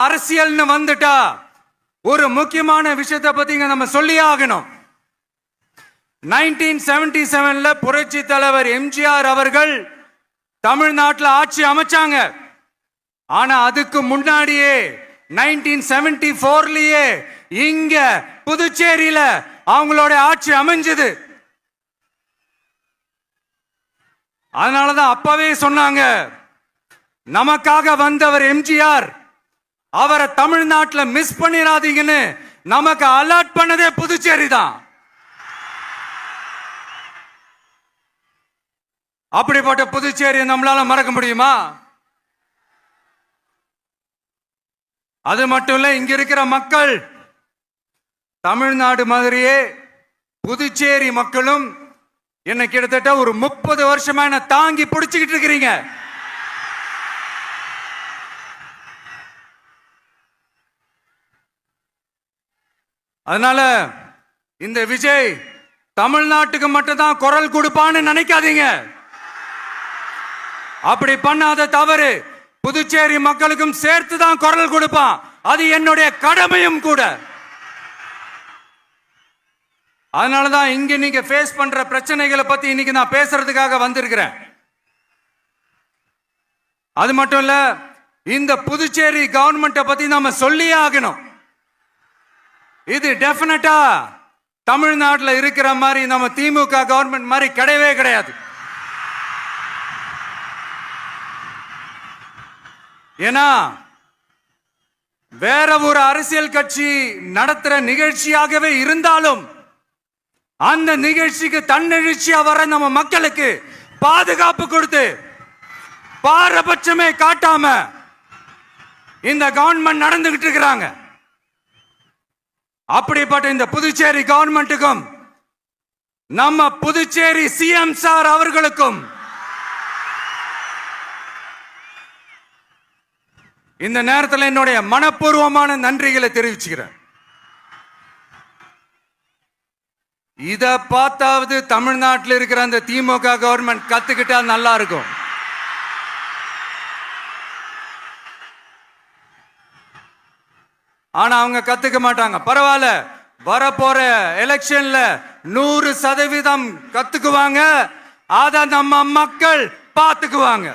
அரசியல்னு வந்துட்டா ஒரு முக்கியமான விஷயத்தை பத்தி நம்ம சொல்லி ஆகணும். 1977ல புரட்சி தலைவர் எம்ஜிஆர் அவர்கள் தமிழ்நாட்டில் ஆட்சி அமைச்சாங்க. ஆனா அதுக்கு முன்னாடியே 1974லயே இங்க புதுச்சேரியில அவங்களோட ஆட்சி அமைஞ்சது. அதனாலதான் அப்பவே சொன்னாங்க, நமக்காக வந்தவர் எம்ஜிஆர், அவரை தமிழ்நாட்டில் மிஸ் பண்ணிடாதீங்கன்னு நமக்கு அலர்ட் பண்ணதே புதுச்சேரி தான். அப்படிப்பட்ட புதுச்சேரி நம்மளால மறக்க முடியுமா? அது மட்டும் இல்ல, இங்க இருக்கிற மக்கள் தமிழ்நாடு மாதிரியே புதுச்சேரி மக்களும் என்ன கிட்டத்தட்ட ஒரு 30 வருஷமா என்ன தாங்கி பிடிச்சுக்கிட்டு இருக்கிறீங்க. அதனால இந்த விஜய் தமிழ்நாட்டுக்கு மட்டும்தான் குரல் கொடுப்பான்னு நினைக்காதீங்க. அப்படி பண்ணாத தவறு புதுச்சேரி மக்களுக்கும் சேர்த்து தான் குரல் கொடுப்பான். அது என்னுடைய கடமையும் கூட. அதனாலதான் இங்க நீங்க ஃபேஸ் பண்ற பிரச்சனைகளை பத்தி இன்னைக்கு நான் பேசுறதுக்காக வந்திருக்கிறேன். அது மட்டும் இல்ல, இந்த புதுச்சேரி கவர்மெண்ட்டை பத்தி நாம சொல்லியே ஆகணும். இது டெஃபினட்டா தமிழ்நாட்டில் இருக்கிற மாதிரி நம்ம திமுக கவர்மெண்ட் மாதிரி கிடையவே கிடையாது. ஏன்னா வேற ஒரு அரசியல் கட்சி நடத்துற நிகழ்ச்சியாகவே இருந்தாலும் அந்த நிகழ்ச்சிக்கு தன்னெழுச்சியா வர நம்ம மக்களுக்கு பாதுகாப்பு கொடுத்து பாரபட்சமே காட்டாம இந்த கவர்மெண்ட் நடந்துகிட்டு இருக்கிறாங்க. அப்படிப்பட்ட இந்த புதுச்சேரி கவர்மெண்ட்டுக்கும் நம்ம புதுச்சேரி சிஎம் சார் அவர்களுக்கும் இந்த நேரத்தில் என்னுடைய மனப்பூர்வமான நன்றிகளை தெரிவிச்சுக்கிறேன். இத பார்த்தாவது தமிழ்நாட்டில் இருக்கிற அந்த திமுக கவர்மெண்ட் கத்துக்கிட்டா நல்லா இருக்கும். ஆனா அவங்க கத்துக்க மாட்டாங்க. பரவாயில்ல, வரப்போற எலெக்ஷன்ல 100% கத்துக்குவாங்க. அத நம்ம மக்கள் பார்த்துக்குவாங்க.